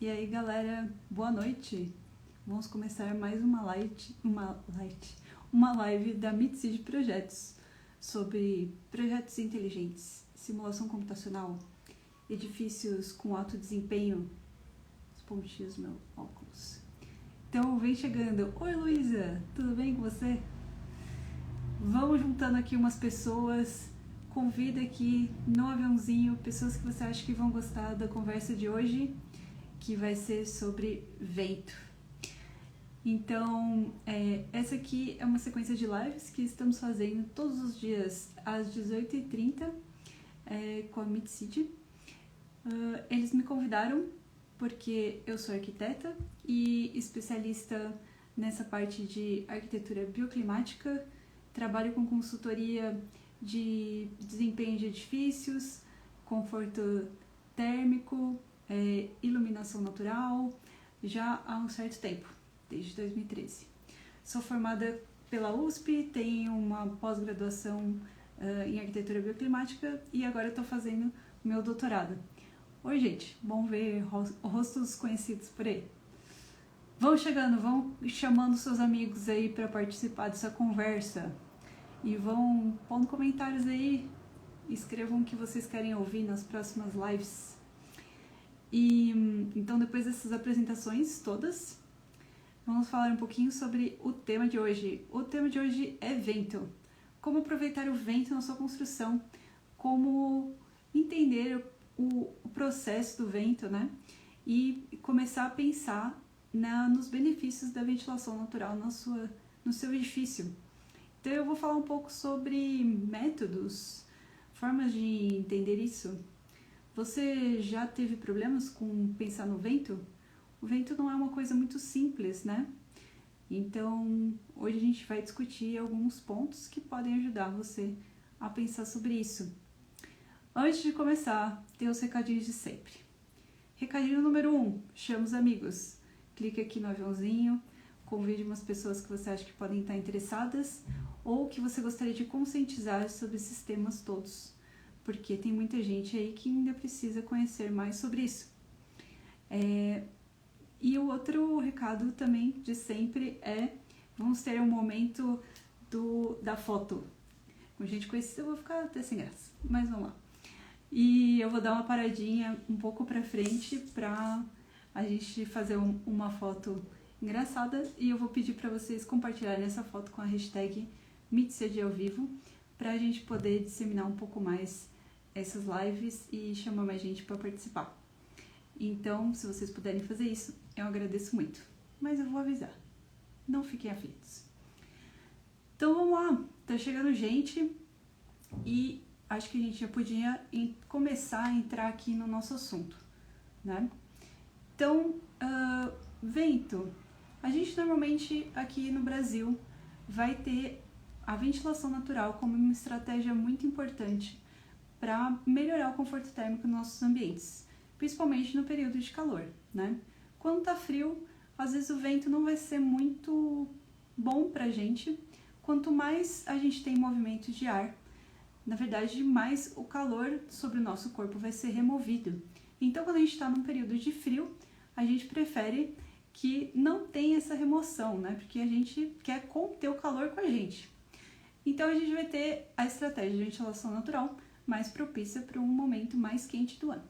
E aí, galera, boa noite. Vamos começar mais uma live da Mitseed Projetos sobre projetos inteligentes, simulação computacional, edifícios com alto desempenho. Os pontinhos do meu óculos. Então, vem chegando. Oi, Luísa, tudo bem com você? Vamos juntando aqui umas pessoas. Convida aqui no aviãozinho pessoas que você acha que vão gostar da conversa de hoje, que vai ser sobre vento. Então, essa aqui é uma sequência de lives que estamos fazendo todos os dias às 18h30 com a Mitseed. Eles me convidaram porque eu sou arquiteta e especialista nessa parte de arquitetura bioclimática, trabalho com consultoria de desempenho de edifícios, conforto térmico, iluminação natural, já há um certo tempo, desde 2013. Sou formada pela USP, tenho uma pós-graduação em arquitetura bioclimática e agora estou fazendo meu doutorado. Oi, gente, bom ver rostos conhecidos por aí. Vão chegando, vão chamando seus amigos aí para participar dessa conversa. E vão pondo comentários aí, escrevam o que vocês querem ouvir nas próximas lives. E então, depois dessas apresentações todas, vamos falar um pouquinho sobre o tema de hoje. O tema de hoje é vento. Como aproveitar o vento na sua construção, como entender o processo do vento, né? E começar a pensar nos benefícios da ventilação natural no seu edifício. Então eu vou falar um pouco sobre métodos, formas de entender isso. Você já teve problemas com pensar no vento? O vento não é uma coisa muito simples, né? Então hoje a gente vai discutir alguns pontos que podem ajudar você a pensar sobre isso. Antes de começar, tem os recadinhos de sempre. Recadinho número 1, chama os amigos. Clique aqui no aviãozinho, convide umas pessoas que você acha que podem estar interessadas ou que você gostaria de conscientizar sobre esses temas todos, porque tem muita gente aí que ainda precisa conhecer mais sobre isso. E o outro recado também de sempre vamos ter um momento da foto. Com gente conhecida eu vou ficar até sem graça, mas vamos lá. E eu vou dar uma paradinha um pouco pra frente pra a gente fazer uma foto engraçada e eu vou pedir para vocês compartilharem essa foto com a hashtag Mitseed ao vivo para a gente poder disseminar um pouco mais essas lives e chamar mais gente para participar. Então, se vocês puderem fazer isso, eu agradeço muito. Mas eu vou avisar, não fiquem aflitos. Então vamos lá, tá chegando gente e acho que a gente já podia começar a entrar aqui no nosso assunto, né? Então, vento. A gente normalmente aqui no Brasil vai ter a ventilação natural como uma estratégia muito importante para melhorar o conforto térmico nos nossos ambientes, principalmente no período de calor, né? Quando tá frio, às vezes o vento não vai ser muito bom pra gente. Quanto mais a gente tem movimento de ar, na verdade, mais o calor sobre o nosso corpo vai ser removido. Então, quando a gente está num período de frio, a gente prefere que não tenha essa remoção, né? Porque a gente quer conter o calor com a gente. Então a gente vai ter a estratégia de ventilação natural mais propícia para um momento mais quente do ano.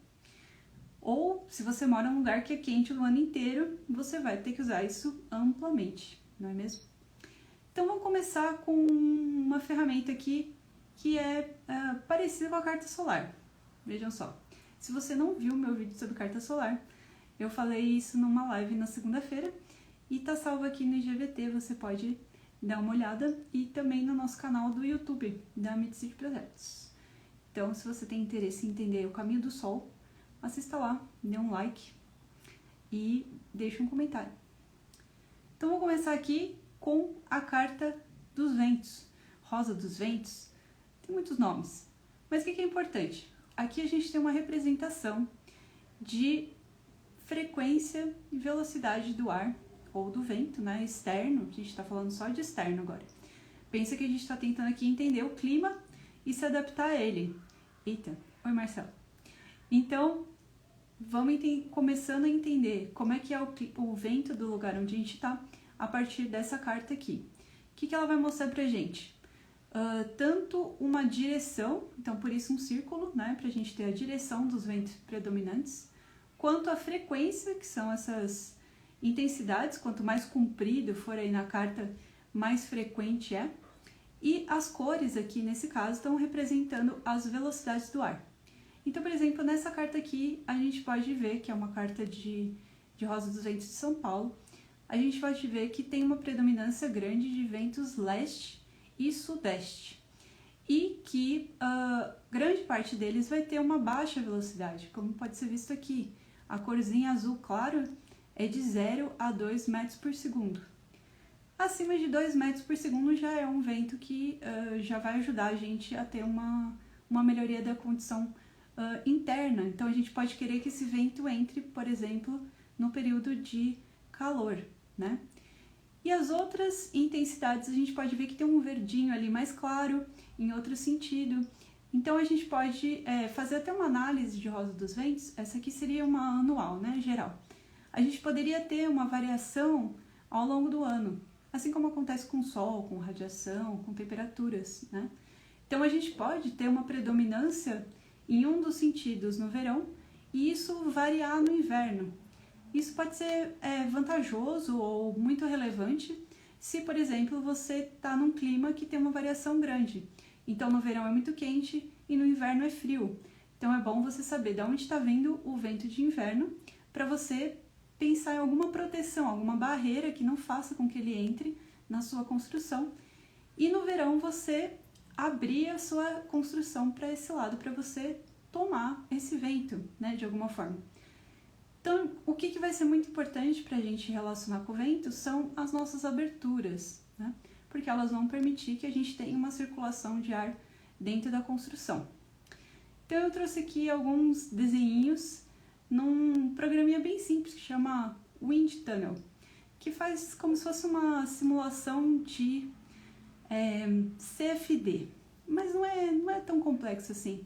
Ou, se você mora num lugar que é quente o ano inteiro, você vai ter que usar isso amplamente, não é mesmo? Então vamos começar com uma ferramenta aqui que é parecida com a carta solar. Vejam só, se você não viu meu vídeo sobre carta solar, eu falei isso numa live na segunda-feira e tá salvo aqui no IGVT, você pode dar uma olhada e também no nosso canal do YouTube, da Mitseed Projetos. Então, se você tem interesse em entender o caminho do Sol, assista lá, dê um like e deixe um comentário. Então, vou começar aqui com a carta dos ventos, rosa dos ventos, tem muitos nomes, mas o que é importante? Aqui a gente tem uma representação de frequência e velocidade do ar ou do vento, né, externo. A gente está falando só de externo agora. Pensa que a gente está tentando aqui entender o clima e se adaptar a ele. Eita, oi Marcelo. Então, vamos começando a entender como é que é o vento do lugar onde a gente está a partir dessa carta aqui. O que ela vai mostrar pra gente? Tanto uma direção, então por isso um círculo, né, pra gente ter a direção dos ventos predominantes, quanto a frequência, que são essas intensidades, quanto mais comprido for aí na carta, mais frequente é. E as cores aqui, nesse caso, estão representando as velocidades do ar. Então, por exemplo, nessa carta aqui, a gente pode ver, que é uma carta de Rosa dos Ventos de São Paulo, a gente pode ver que tem uma predominância grande de ventos leste e sudeste. E que grande parte deles vai ter uma baixa velocidade, como pode ser visto aqui. A corzinha azul claro é de 0 a 2 metros por segundo. Acima de 2 metros por segundo já é um vento que já vai ajudar a gente a ter uma melhoria da condição interna. Então a gente pode querer que esse vento entre, por exemplo, no período de calor, né? E as outras intensidades a gente pode ver que tem um verdinho ali mais claro, em outro sentido. Então a gente pode fazer até uma análise de Rosa dos Ventos. Essa aqui seria uma anual, né, geral. A gente poderia ter uma variação ao longo do ano, assim como acontece com o sol, com radiação, com temperaturas, né? Então a gente pode ter uma predominância em um dos sentidos no verão e isso variar no inverno. Isso pode ser vantajoso ou muito relevante se, por exemplo, você está num clima que tem uma variação grande. Então no verão é muito quente e no inverno é frio. Então é bom você saber de onde está vindo o vento de inverno para você pensar em alguma proteção, alguma barreira que não faça com que ele entre na sua construção. E no verão você abrir a sua construção para esse lado, para você tomar esse vento, né, de alguma forma. Então, o que vai ser muito importante para a gente relacionar com o vento são as nossas aberturas, né? Porque elas vão permitir que a gente tenha uma circulação de ar dentro da construção. Então, eu trouxe aqui alguns desenhinhos num programinha bem simples que chama Wind Tunnel, que faz como se fosse uma simulação de CFD, mas não é tão complexo assim.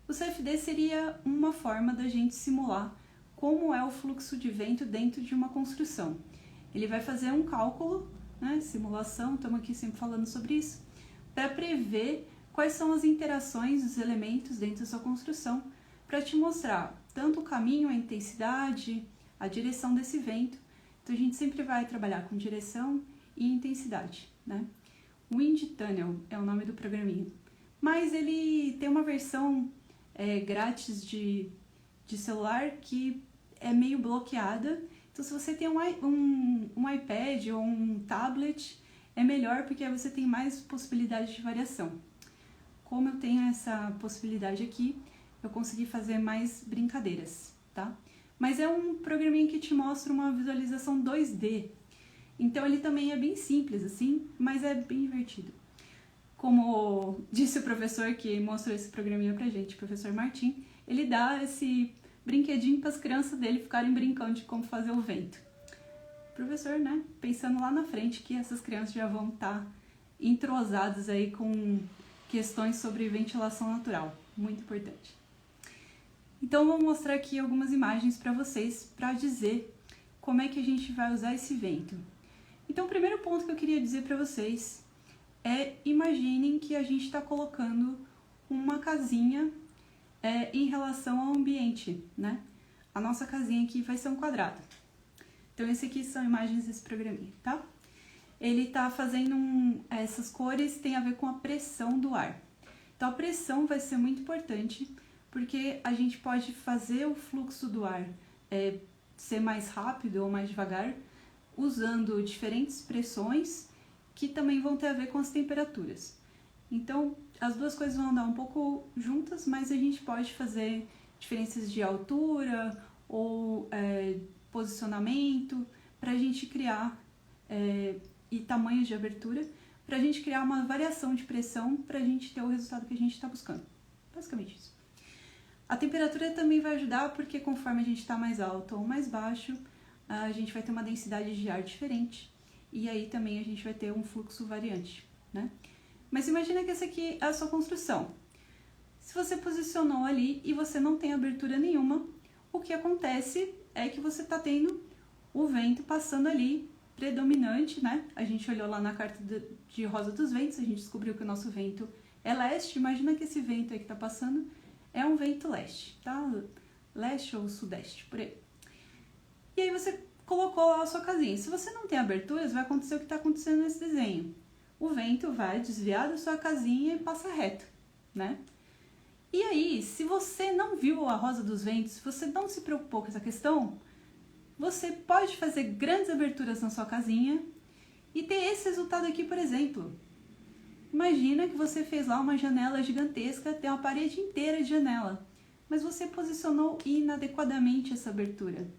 O CFD seria uma forma da gente simular como é o fluxo de vento dentro de uma construção. Ele vai fazer um cálculo, né, simulação, estamos aqui sempre falando sobre isso, para prever quais são as interações dos elementos dentro da sua construção, para te mostrar tanto o caminho, a intensidade, a direção desse vento. Então a gente sempre vai trabalhar com direção e intensidade, né? Wind Tunnel é o nome do programinha. Mas ele tem uma versão grátis de celular que é meio bloqueada. Então se você tem um iPad ou um tablet, é melhor porque aí você tem mais possibilidade de variação. Como eu tenho essa possibilidade aqui, eu consegui fazer mais brincadeiras, tá? Mas é um programinha que te mostra uma visualização 2D. Então ele também é bem simples assim, mas é bem divertido. Como disse o professor que mostrou esse programinha pra gente, o professor Martim, ele dá esse brinquedinho para as crianças dele ficarem brincando de como fazer o vento. O professor, né, pensando lá na frente que essas crianças já vão estar entrosadas aí com questões sobre ventilação natural, muito importante. Então, vou mostrar aqui algumas imagens para vocês, para dizer como é que a gente vai usar esse vento. Então, o primeiro ponto que eu queria dizer para vocês é, imaginem que a gente está colocando uma casinha em relação ao ambiente, né? A nossa casinha aqui vai ser um quadrado. Então, esse aqui são imagens desse programinha, tá? Ele está fazendo essas cores tem a ver com a pressão do ar. Então, a pressão vai ser muito importante, porque a gente pode fazer o fluxo do ar ser mais rápido ou mais devagar, usando diferentes pressões que também vão ter a ver com as temperaturas. Então, as duas coisas vão andar um pouco juntas, mas a gente pode fazer diferenças de altura ou posicionamento para a gente criar e tamanhos de abertura, para a gente criar uma variação de pressão para a gente ter o resultado que a gente está buscando. Basicamente isso. A temperatura também vai ajudar porque conforme a gente está mais alto ou mais baixo, a gente vai ter uma densidade de ar diferente e aí também a gente vai ter um fluxo variante, né? Mas imagina que essa aqui é a sua construção. Se você posicionou ali e você não tem abertura nenhuma, o que acontece é que você está tendo o vento passando ali, predominante, né? A gente olhou lá na carta de Rosa dos Ventos, a gente descobriu que o nosso vento é leste. Imagina que esse vento aí que está passando é um vento leste, tá? Leste ou sudeste, por aí. E aí você colocou lá a sua casinha. Se você não tem aberturas, vai acontecer o que está acontecendo nesse desenho. O vento vai desviar da sua casinha e passa reto, né? E aí, se você não viu a Rosa dos Ventos, se você não se preocupou com essa questão, você pode fazer grandes aberturas na sua casinha e ter esse resultado aqui, por exemplo. Imagina que você fez lá uma janela gigantesca, tem uma parede inteira de janela, mas você posicionou inadequadamente essa abertura.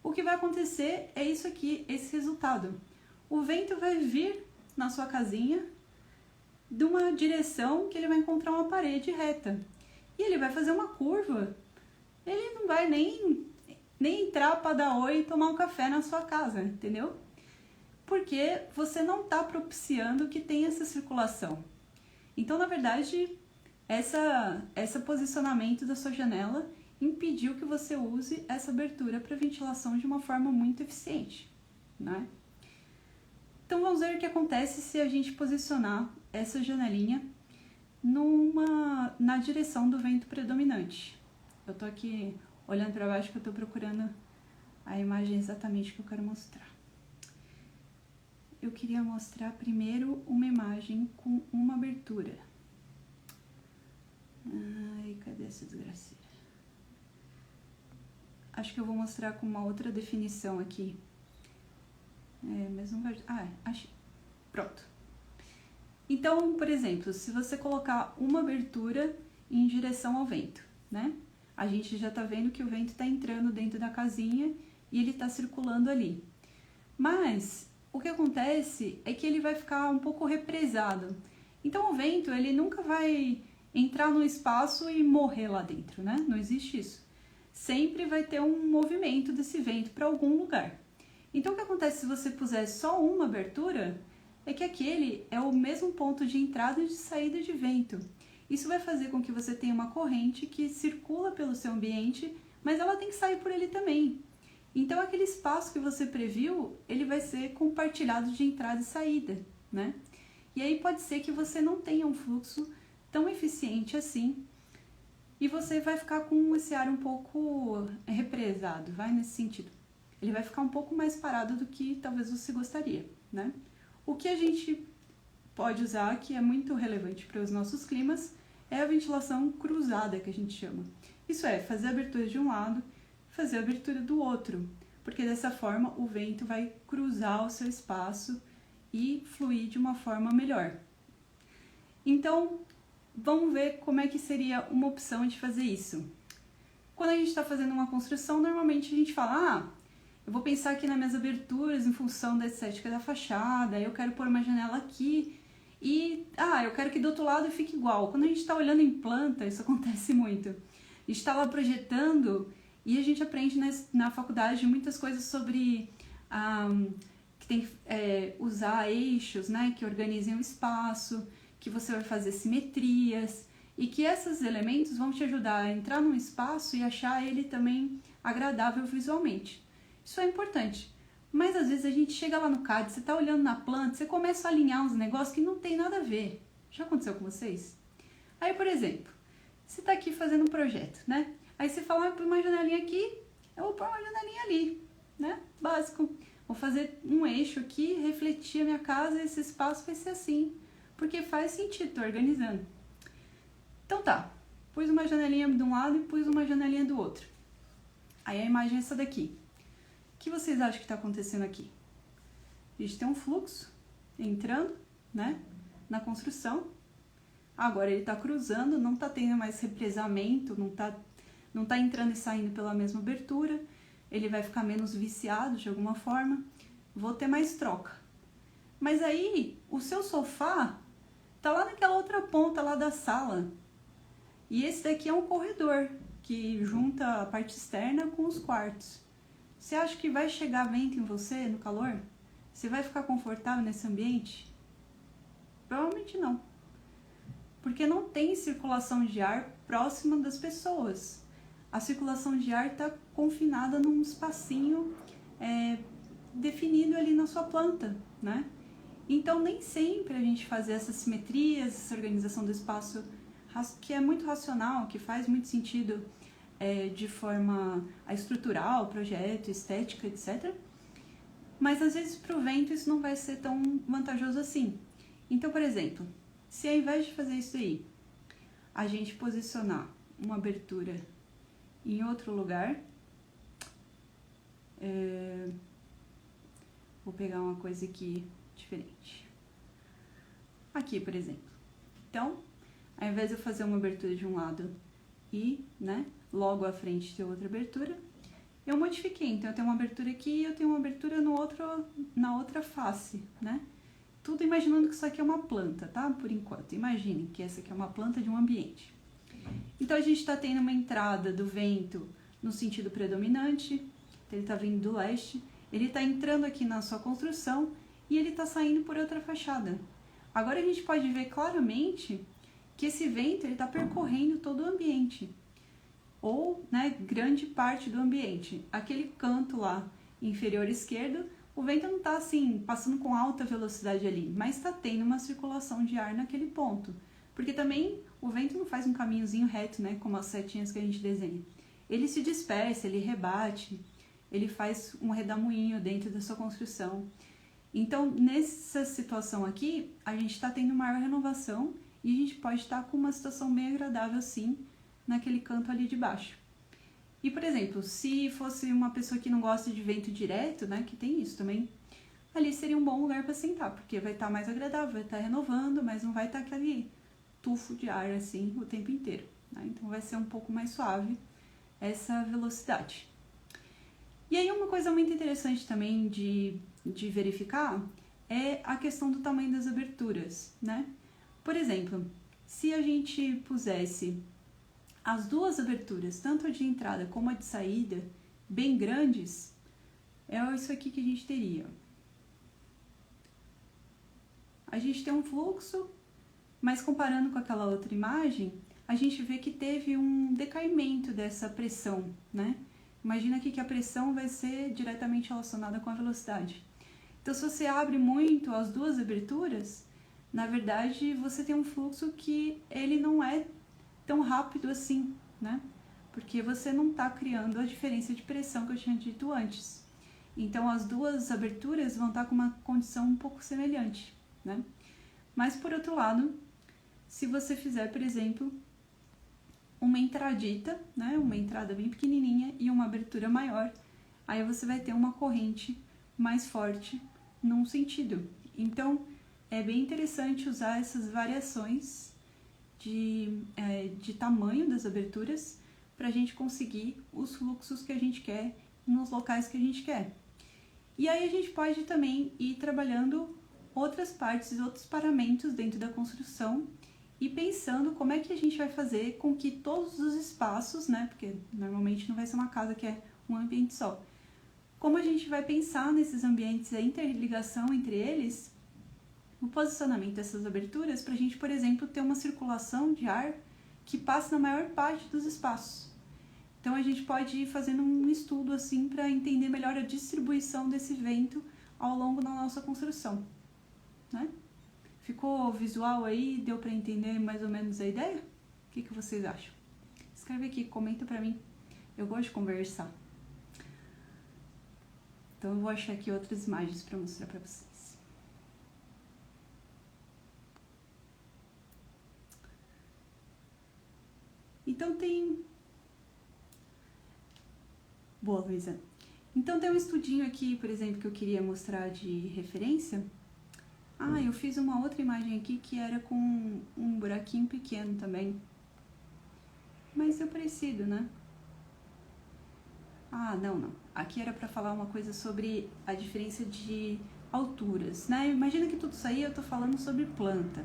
O que vai acontecer é isso aqui, esse resultado. O vento vai vir na sua casinha de uma direção que ele vai encontrar uma parede reta. E ele vai fazer uma curva. Ele não vai nem entrar para dar oi e tomar um café na sua casa, entendeu? Porque você não está propiciando que tenha essa circulação. Então, na verdade, esse posicionamento da sua janela impediu que você use essa abertura para ventilação de uma forma muito eficiente, né? Então, vamos ver o que acontece se a gente posicionar essa janelinha na direção do vento predominante. Eu tô aqui olhando para baixo que eu tô procurando a imagem exatamente que eu quero mostrar. Eu queria mostrar primeiro uma imagem com uma abertura. Ai, cadê essa desgraceira? Acho que eu vou mostrar com uma outra definição aqui. Mas não vai... achei. Pronto. Então, por exemplo, se você colocar uma abertura em direção ao vento, né? A gente já tá vendo que o vento tá entrando dentro da casinha e ele tá circulando ali. Mas o que acontece é que ele vai ficar um pouco represado. Então o vento, ele nunca vai entrar no espaço e morrer lá dentro, né? Não existe isso. Sempre vai ter um movimento desse vento para algum lugar. Então o que acontece se você puser só uma abertura é que aquele é o mesmo ponto de entrada e de saída de vento. Isso vai fazer com que você tenha uma corrente que circula pelo seu ambiente, mas ela tem que sair por ele também. Então aquele espaço que você previu, ele vai ser compartilhado de entrada e saída, né? E aí pode ser que você não tenha um fluxo tão eficiente assim e você vai ficar com esse ar um pouco represado, vai nesse sentido. Ele vai ficar um pouco mais parado do que talvez você gostaria, né? O que a gente pode usar, que é muito relevante para os nossos climas, é a ventilação cruzada, que a gente chama. Isso é, fazer a abertura de um lado, fazer a abertura do outro, porque dessa forma o vento vai cruzar o seu espaço e fluir de uma forma melhor. Então, vamos ver como é que seria uma opção de fazer isso. Quando a gente está fazendo uma construção, normalmente a gente fala, eu vou pensar aqui nas minhas aberturas em função da estética da fachada, eu quero pôr uma janela aqui e, eu quero que do outro lado fique igual. Quando a gente está olhando em planta, isso acontece muito. A gente está lá projetando e a gente aprende na faculdade muitas coisas sobre que tem que usar eixos, né, que organizem o espaço, que você vai fazer simetrias e que esses elementos vão te ajudar a entrar num espaço e achar ele também agradável visualmente. Isso é importante, mas às vezes a gente chega lá no CAD, você está olhando na planta, você começa a alinhar uns negócios que não tem nada a ver. Já aconteceu com vocês? Aí, por exemplo, você está aqui fazendo um projeto, né? Aí você fala, põe uma janelinha aqui, eu vou pôr uma janelinha ali, né? Básico. Vou fazer um eixo aqui, refletir a minha casa, esse espaço vai ser assim, porque faz sentido, estou organizando. Então tá, pus uma janelinha de um lado e pus uma janelinha do outro. Aí a imagem é essa daqui. O que vocês acham que está acontecendo aqui? A gente tem um fluxo entrando, né, na construção. Agora ele está cruzando, não está tendo mais represamento, não tá entrando e saindo pela mesma abertura. Ele vai ficar menos viciado de alguma forma. Vou ter mais troca. Mas aí o seu sofá tá lá naquela outra ponta lá da sala. E esse daqui é um corredor que junta a parte externa com os quartos. Você acha que vai chegar vento em você no calor? Você vai ficar confortável nesse ambiente? Provavelmente não. Porque não tem circulação de ar próxima das pessoas. a circulação de ar está confinada num espacinho definido ali na sua planta, né? Então, nem sempre a gente fazer essas simetrias, essa organização do espaço que é muito racional, que faz muito sentido de forma a estruturar o projeto, estética, etc. Mas, às vezes, para o vento isso não vai ser tão vantajoso assim. Então, por exemplo, se ao invés de fazer isso aí, a gente posicionar uma abertura em outro lugar, vou pegar uma coisa aqui diferente. Aqui, por exemplo. Então, ao invés de eu fazer uma abertura de um lado e, né, logo à frente ter outra abertura, eu modifiquei. Então, eu tenho uma abertura aqui e eu tenho uma abertura na outra face, né? Tudo imaginando que isso aqui é uma planta, tá? Por enquanto. Imaginem que essa aqui é uma planta de um ambiente. Então, a gente está tendo uma entrada do vento no sentido predominante, então ele está vindo do leste, ele está entrando aqui na sua construção e ele está saindo por outra fachada. Agora, a gente pode ver claramente que esse vento está percorrendo todo o ambiente, ou, né, grande parte do ambiente. Aquele canto lá inferior esquerdo, o vento não está assim, passando com alta velocidade ali, mas está tendo uma circulação de ar naquele ponto. Porque também o vento não faz um caminhozinho reto, né, como as setinhas que a gente desenha. Ele se dispersa, ele rebate, ele faz um redemoinho dentro da sua construção. Então, nessa situação aqui, a gente está tendo maior renovação e a gente pode estar com uma situação bem agradável, sim, naquele canto ali de baixo. E, por exemplo, se fosse uma pessoa que não gosta de vento direto, né, que tem isso também, ali seria um bom lugar para sentar, porque vai estar mais agradável, vai estar renovando, mas não vai estar aquele tufo de ar assim o tempo inteiro, né? Então vai ser um pouco mais suave essa velocidade. E aí uma coisa muito interessante também de verificar é a questão do tamanho das aberturas, né? Por exemplo, se a gente pusesse as duas aberturas, tanto a de entrada como a de saída, bem grandes, é isso aqui que a gente teria. A gente tem um fluxo, mas comparando com aquela outra imagem, a gente vê que teve um decaimento dessa pressão, né? Imagina aqui que a pressão vai ser diretamente relacionada com a velocidade. Então, se você abre muito as duas aberturas, na verdade, você tem um fluxo que ele não é tão rápido assim, né? Porque você não está criando a diferença de pressão que eu tinha dito antes. Então, as duas aberturas vão estar com uma condição um pouco semelhante, né? Mas, por outro lado, se você fizer, por exemplo, uma entradita, né? Uma entrada bem pequenininha e uma abertura maior, aí você vai ter uma corrente mais forte num sentido. Então, é bem interessante usar essas variações de tamanho das aberturas para a gente conseguir os fluxos que a gente quer nos locais que a gente quer. E aí a gente pode também ir trabalhando outras partes, outros paramentos dentro da construção e pensando como é que a gente vai fazer com que todos os espaços, né, porque normalmente não vai ser uma casa que é um ambiente só, como a gente vai pensar nesses ambientes, a interligação entre eles, o posicionamento dessas aberturas para a gente, por exemplo, ter uma circulação de ar que passe na maior parte dos espaços. Então, a gente pode ir fazendo um estudo assim para entender melhor a distribuição desse vento ao longo da nossa construção, né? Ficou visual aí? Deu para entender mais ou menos a ideia? O que vocês acham? Escreve aqui, comenta para mim. Eu gosto de conversar. Então, eu vou achar aqui outras imagens para mostrar para vocês. Então tem... Boa, Luísa. Então tem um estudinho aqui, por exemplo, que eu queria mostrar de referência. Eu fiz uma outra imagem aqui que era com um buraquinho pequeno também. Mas é parecido, né? Não. Aqui era para falar uma coisa sobre a diferença de alturas, né? Imagina que tudo isso aí eu tô falando sobre planta.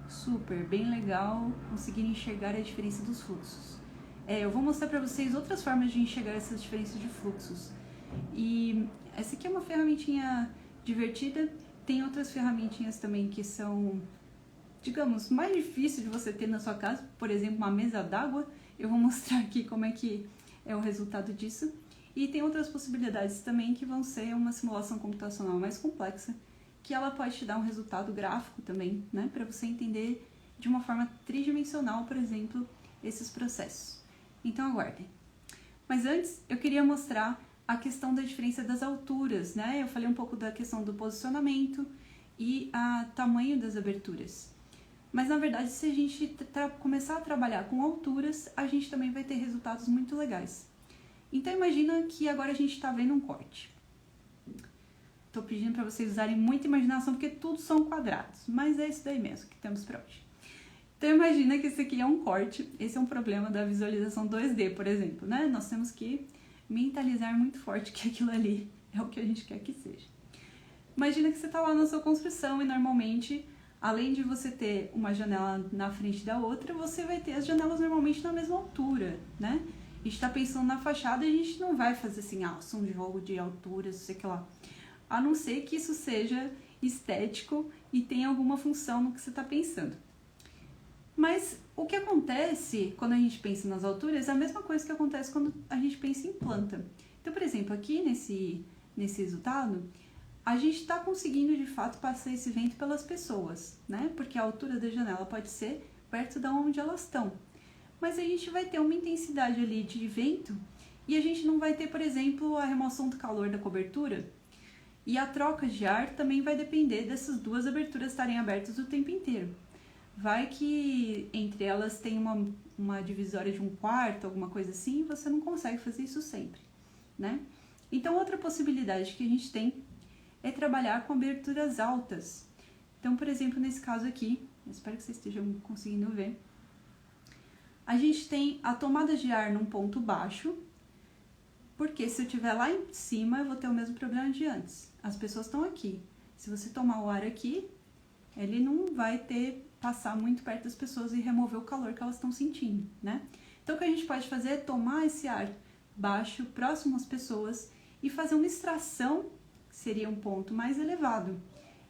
Super, bem legal conseguir enxergar a diferença dos fluxos. Eu vou mostrar para vocês outras formas de enxergar essas diferenças de fluxos. E essa aqui é uma ferramentinha divertida. Tem outras ferramentinhas também que são, digamos, mais difíceis de você ter na sua casa. Por exemplo, uma mesa d'água. Eu vou mostrar aqui como é que é o resultado disso. E tem outras possibilidades também que vão ser uma simulação computacional mais complexa, que ela pode te dar um resultado gráfico também, né, para você entender de uma forma tridimensional, por exemplo, esses processos. Então aguardem. Mas antes, eu queria mostrar a questão da diferença das alturas, né? Eu falei um pouco da questão do posicionamento e o tamanho das aberturas. Mas na verdade, se a gente começar a trabalhar com alturas, a gente também vai ter resultados muito legais. Então imagina que agora a gente está vendo um corte. Estou pedindo para vocês usarem muita imaginação, porque tudo são quadrados, mas é isso daí mesmo que temos para hoje. Então imagina que esse aqui é um corte, esse é um problema da visualização 2D, por exemplo, né? Nós temos que mentalizar muito forte que aquilo ali é o que a gente quer que seja. Imagina que você está lá na sua construção e normalmente, além de você ter uma janela na frente da outra, você vai ter as janelas normalmente na mesma altura, né? A gente está pensando na fachada e a gente não vai fazer assim, um jogo de alturas, não sei o que lá. A não ser que isso seja estético e tenha alguma função no que você está pensando. Mas o que acontece quando a gente pensa nas alturas é a mesma coisa que acontece quando a gente pensa em planta. Então, por exemplo, aqui nesse resultado, a gente está conseguindo de fato passar esse vento pelas pessoas, né? Porque a altura da janela pode ser perto de onde elas estão. Mas a gente vai ter uma intensidade ali de vento e a gente não vai ter, por exemplo, a remoção do calor da cobertura. E a troca de ar também vai depender dessas duas aberturas estarem abertas o tempo inteiro. Vai que entre elas tem uma divisória de um quarto, alguma coisa assim, e você não consegue fazer isso sempre, né? Então, outra possibilidade que a gente tem é trabalhar com aberturas altas. Então, por exemplo, nesse caso aqui, eu espero que vocês estejam conseguindo ver, a gente tem a tomada de ar num ponto baixo, porque se eu estiver lá em cima, eu vou ter o mesmo problema de antes. As pessoas estão aqui. Se você tomar o ar aqui, ele não vai passar muito perto das pessoas e remover o calor que elas estão sentindo, né? Então, o que a gente pode fazer é tomar esse ar baixo, próximo às pessoas, e fazer uma extração, que seria um ponto mais elevado.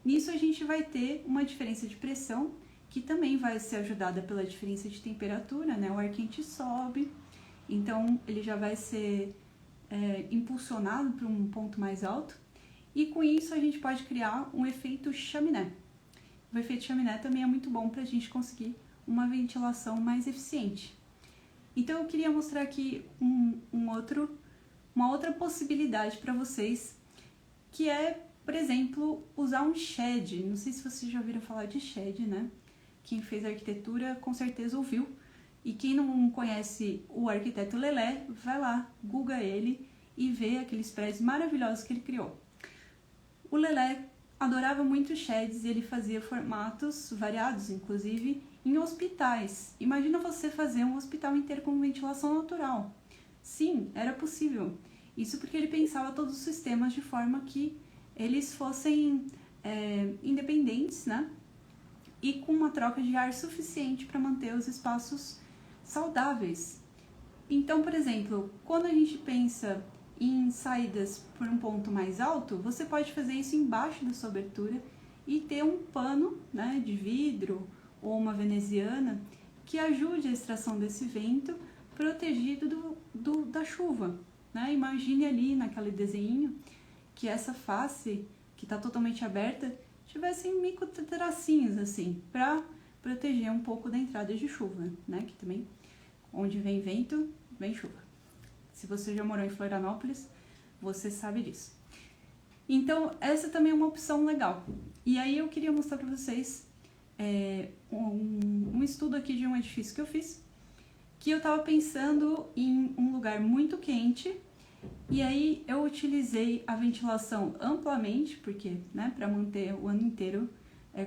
Nisso, a gente vai ter uma diferença de pressão, que também vai ser ajudada pela diferença de temperatura, né? O ar quente sobe, então ele já vai ser impulsionado para um ponto mais alto, e com isso a gente pode criar um efeito chaminé. O efeito chaminé também é muito bom para a gente conseguir uma ventilação mais eficiente. Então eu queria mostrar aqui uma outra possibilidade para vocês, que é, por exemplo, usar um shed. Não sei se vocês já ouviram falar de shed, né? Quem fez arquitetura com certeza ouviu. E quem não conhece o arquiteto Lelé, vai lá, google ele e vê aqueles prédios maravilhosos que ele criou. O Lelé adorava muito sheds e ele fazia formatos variados, inclusive em hospitais. Imagina você fazer um hospital inteiro com ventilação natural. Sim, era possível. Isso porque ele pensava todos os sistemas de forma que eles fossem independentes, né? E com uma troca de ar suficiente para manter os espaços saudáveis. Então, por exemplo, quando a gente pensa em saídas por um ponto mais alto, você pode fazer isso embaixo da sua abertura e ter um pano, né, de vidro ou uma veneziana que ajude a extração desse vento protegido da chuva, né? Imagine ali naquele desenho que essa face que está totalmente aberta tivesse micro tracinhos assim, para proteger um pouco da entrada de chuva, né? Que também, onde vem vento, vem chuva. Se você já morou em Florianópolis, você sabe disso. Então, essa também é uma opção legal. E aí eu queria mostrar para vocês um estudo aqui de um edifício que eu fiz, que eu estava pensando em um lugar muito quente, e aí eu utilizei a ventilação amplamente, porque, né, para manter o ano inteiro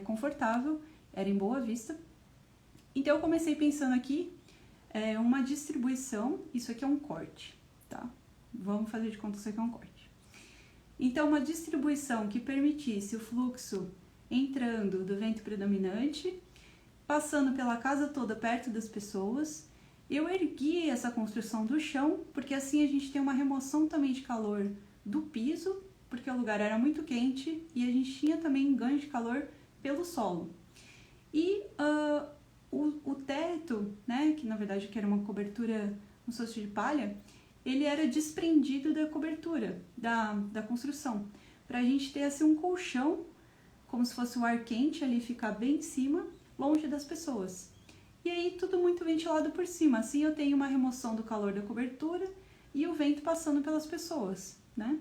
confortável, era em Boa Vista. Então eu comecei pensando aqui uma distribuição, isso aqui é um corte, tá? Vamos fazer de conta que isso aqui é um corte. Então, uma distribuição que permitisse o fluxo entrando do vento predominante, passando pela casa toda perto das pessoas. Eu ergui essa construção do chão, porque assim a gente tem uma remoção também de calor do piso, porque o lugar era muito quente e a gente tinha também ganho de calor pelo solo. E o teto, né, que na verdade era uma cobertura, um cesto de palha, ele era desprendido da cobertura, da construção, para a gente ter assim um colchão, como se fosse o ar quente ali, ficar bem em cima, longe das pessoas. E aí tudo muito ventilado por cima, assim eu tenho uma remoção do calor da cobertura e o vento passando pelas pessoas, né?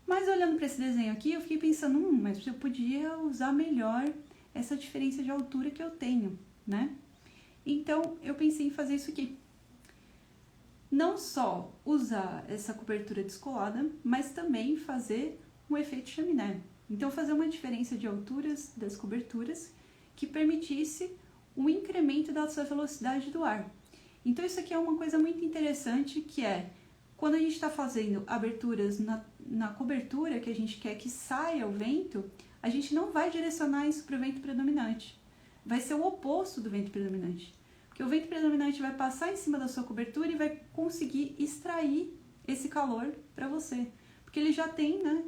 Mas olhando para esse desenho aqui, eu fiquei pensando, mas eu podia usar melhor essa diferença de altura que eu tenho, né? Então eu pensei em fazer isso aqui. Não só usar essa cobertura descolada, mas também fazer um efeito chaminé. Então fazer uma diferença de alturas das coberturas que permitisse o incremento da sua velocidade do ar. Então isso aqui é uma coisa muito interessante, que é quando a gente está fazendo aberturas na cobertura que a gente quer que saia o vento, a gente não vai direcionar isso para o vento predominante. Vai ser o oposto do vento predominante. Porque o vento predominante vai passar em cima da sua cobertura e vai conseguir extrair esse calor para você. Porque ele já tem, né,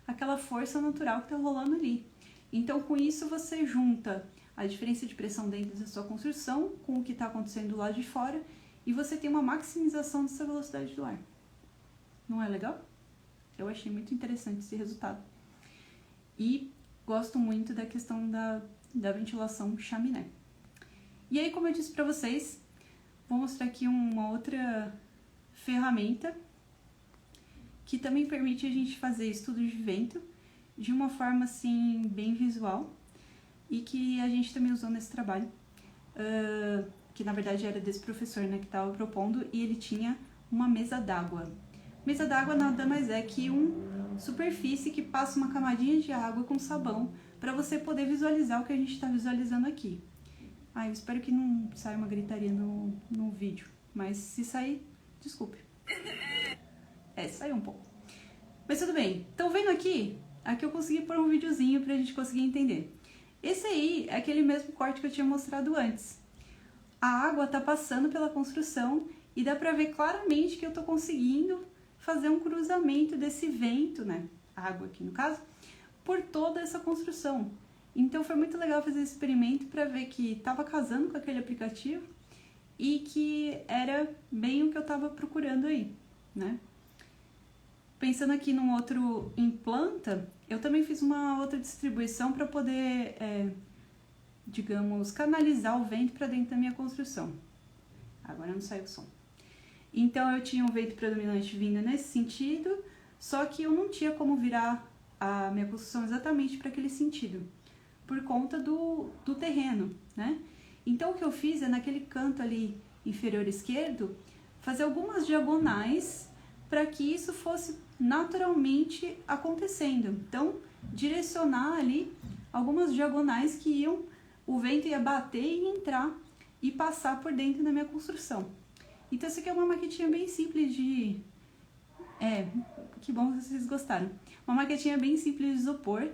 aquela força natural que está rolando ali. Então, com isso, você junta a diferença de pressão dentro da sua construção com o que está acontecendo do lado de fora e você tem uma maximização dessa velocidade do ar. Não é legal? Eu achei muito interessante esse resultado. E gosto muito da questão da ventilação chaminé. E aí, como eu disse para vocês, vou mostrar aqui uma outra ferramenta que também permite a gente fazer estudos de vento de uma forma assim bem visual e que a gente também usou nesse trabalho, que na verdade era desse professor, né, que estava propondo, e ele tinha uma mesa d'água. Mesa d'água nada mais é que uma superfície que passa uma camadinha de água com sabão para você poder visualizar o que a gente está visualizando aqui. Eu espero que não saia uma gritaria no vídeo, mas se sair, desculpe. Saiu um pouco. Mas tudo bem. Estão vendo aqui? Aqui eu consegui pôr um videozinho pra gente conseguir entender. Esse aí é aquele mesmo corte que eu tinha mostrado antes. A água tá passando pela construção e dá pra ver claramente que eu tô conseguindo fazer um cruzamento desse vento, né? Água aqui no caso, por toda essa construção. Então foi muito legal fazer esse experimento para ver que estava casando com aquele aplicativo e que era bem o que eu estava procurando aí, né? Pensando aqui num outro em planta, eu também fiz uma outra distribuição para poder, digamos, canalizar o vento para dentro da minha construção. Agora não saiu o som. Então eu tinha um vento predominante vindo nesse sentido, só que eu não tinha como virar a minha construção exatamente para aquele sentido, por conta do terreno, né? Então o que eu fiz é naquele canto ali inferior esquerdo, fazer algumas diagonais para que isso fosse naturalmente acontecendo. Então, direcionar ali algumas diagonais que o vento ia bater e entrar e passar por dentro da minha construção. Então essa aqui é uma maquetinha bem simples de... que bom que vocês gostaram. Uma maquetinha bem simples de isopor.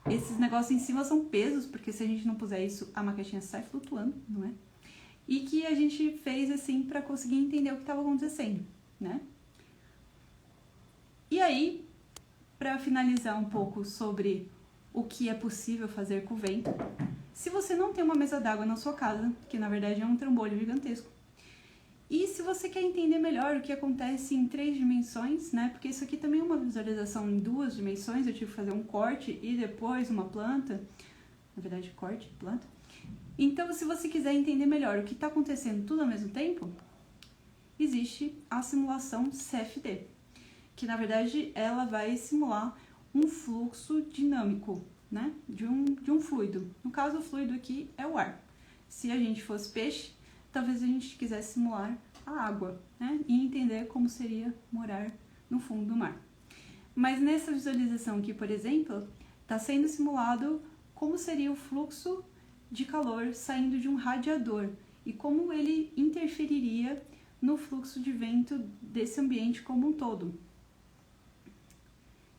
Esses negócios em cima são pesos, porque se a gente não puser isso, a maquetinha sai flutuando, não é? E que a gente fez assim para conseguir entender o que estava acontecendo, né? E aí, para finalizar um pouco sobre o que é possível fazer com o vento, se você não tem uma mesa d'água na sua casa, que na verdade é um trambolho gigantesco, e se você quer entender melhor o que acontece em 3 dimensões, né? Porque isso aqui também é uma visualização em 2 dimensões, eu tive que fazer um corte e depois uma planta, na verdade corte, planta. Então, se você quiser entender melhor o que está acontecendo tudo ao mesmo tempo, existe a simulação CFD, que na verdade ela vai simular um fluxo dinâmico, né? De um fluido. No caso, o fluido aqui é o ar. Se a gente fosse peixe, talvez a gente quisesse simular a água, né? E entender como seria morar no fundo do mar. Mas nessa visualização aqui, por exemplo, está sendo simulado como seria o fluxo de calor saindo de um radiador e como ele interferiria no fluxo de vento desse ambiente como um todo.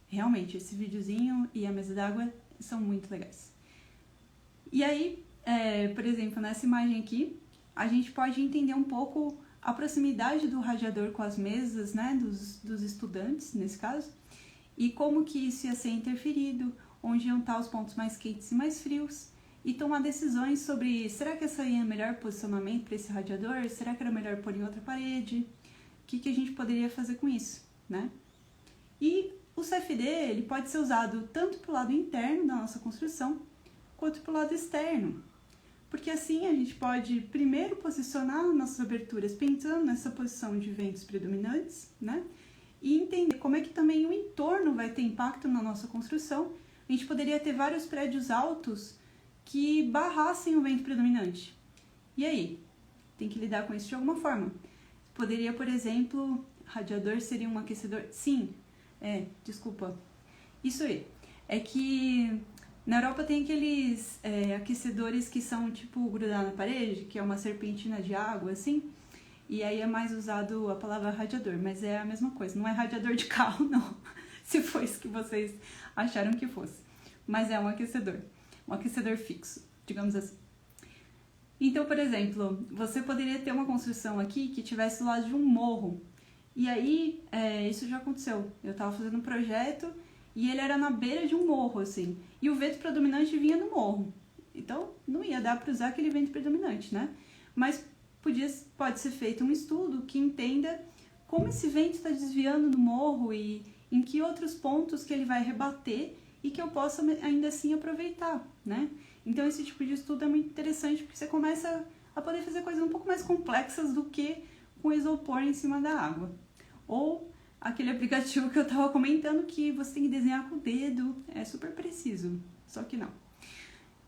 Realmente, esse videozinho e a mesa d'água são muito legais. E aí, por exemplo, nessa imagem aqui, a gente pode entender um pouco a proximidade do radiador com as mesas, né, dos estudantes, nesse caso, e como que isso ia ser interferido, onde iam estar os pontos mais quentes e mais frios, e tomar decisões sobre, será que essa aí é o melhor posicionamento para esse radiador? Será que era melhor pôr em outra parede? que a gente poderia fazer com isso, né? E o CFD, ele pode ser usado tanto para o lado interno da nossa construção, quanto para o lado externo. Porque assim a gente pode primeiro posicionar nossas aberturas pensando nessa posição de ventos predominantes, né? E entender como é que também o entorno vai ter impacto na nossa construção. A gente poderia ter vários prédios altos que barrassem o vento predominante. E aí? Tem que lidar com isso de alguma forma. Poderia, por exemplo, radiador seria um aquecedor? Sim, desculpa. Isso aí. É que na Europa tem aqueles aquecedores que são tipo grudar na parede, que é uma serpentina de água, assim. E aí é mais usado a palavra radiador, mas é a mesma coisa. Não é radiador de carro, não. Se foi isso que vocês acharam que fosse. Mas é um aquecedor fixo, digamos assim. Então, por exemplo, você poderia ter uma construção aqui que tivesse do lado de um morro. E aí, isso já aconteceu. Eu estava fazendo um projeto e ele era na beira de um morro, assim. E o vento predominante vinha no morro. Então, não ia dar para usar aquele vento predominante, né? Mas pode ser feito um estudo que entenda como esse vento está desviando no morro e em que outros pontos que ele vai rebater e que eu possa ainda assim aproveitar, né? Então esse tipo de estudo é muito interessante porque você começa a poder fazer coisas um pouco mais complexas do que com isopor em cima da água. Ou aquele aplicativo que eu estava comentando que você tem que desenhar com o dedo, é super preciso, só que não.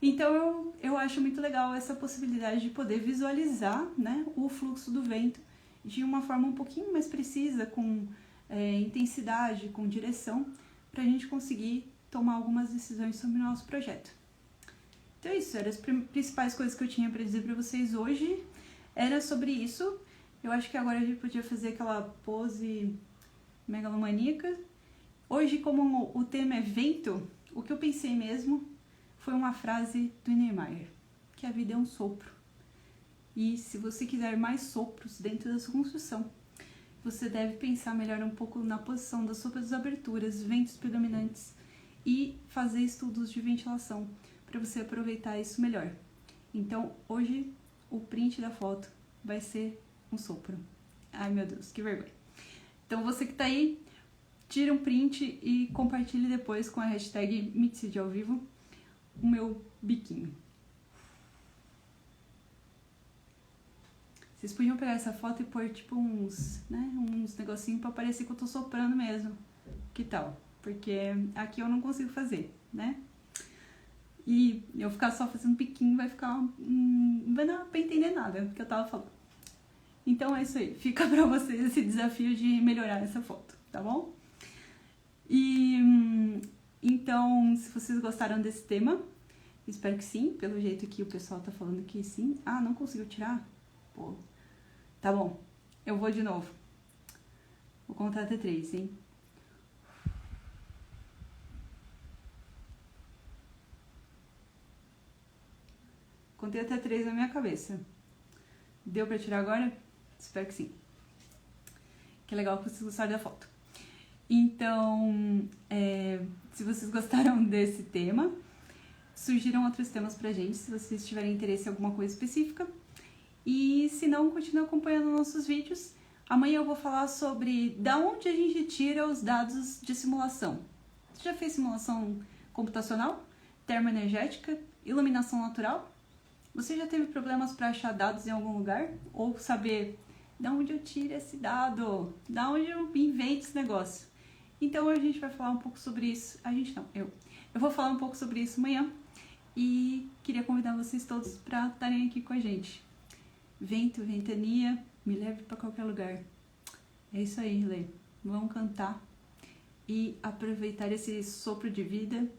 Então eu acho muito legal essa possibilidade de poder visualizar, né, o fluxo do vento de uma forma um pouquinho mais precisa, com intensidade, com direção, para a gente conseguir tomar algumas decisões sobre o nosso projeto. Então é isso, eram as principais coisas que eu tinha para dizer para vocês hoje, era sobre isso. Eu acho que agora a gente podia fazer aquela pose megalomaníaca. Hoje, como o tema é vento, o que eu pensei mesmo foi uma frase do Niemeyer, que a vida é um sopro. E se você quiser mais sopros dentro da sua construção, você deve pensar melhor um pouco na posição das suas aberturas, ventos predominantes e fazer estudos de ventilação para você aproveitar isso melhor. Então, hoje, o print da foto vai ser um sopro. Ai, meu Deus, que vergonha. Então, você que tá aí, tira um print e compartilhe depois com a hashtag MeetCityAoVivo o meu biquinho. Vocês podiam pegar essa foto e pôr tipo uns negocinhos pra parecer que eu tô soprando mesmo. Que tal? Porque aqui eu não consigo fazer, né? E eu ficar só fazendo biquinho vai ficar... não vai dar pra entender nada do que eu tava falando. Então é isso aí. Fica pra vocês esse desafio de melhorar essa foto, tá bom? E então, se vocês gostaram desse tema, espero que sim. Pelo jeito que o pessoal tá falando que sim. Ah, não conseguiu tirar? Pô... Tá bom, eu vou de novo. Vou contar até 3, hein? Contei até 3 na minha cabeça. Deu pra tirar agora? Espero que sim. Que legal que vocês gostaram da foto. Então, se vocês gostaram desse tema, surgiram outros temas pra gente, se vocês tiverem interesse em alguma coisa específica. E se não, continue acompanhando nossos vídeos. Amanhã eu vou falar sobre da onde a gente tira os dados de simulação. Você já fez simulação computacional, termoenergética, iluminação natural? Você já teve problemas para achar dados em algum lugar? Ou saber da onde eu tiro esse dado? Da onde eu invento esse negócio? Então a gente vai falar um pouco sobre isso. Eu vou falar um pouco sobre isso amanhã. E queria convidar vocês todos para estarem aqui com a gente. Vento, ventania, me leve para qualquer lugar. É isso aí, Lê. Vamos cantar e aproveitar esse sopro de vida,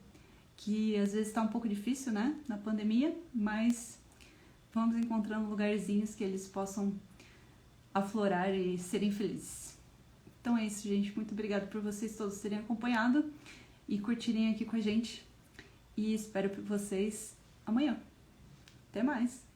que às vezes está um pouco difícil, né? Na pandemia, mas vamos encontrando lugarzinhos que eles possam aflorar e serem felizes. Então é isso, gente. Muito obrigada por vocês todos terem acompanhado e curtirem aqui com a gente. E espero por vocês amanhã. Até mais!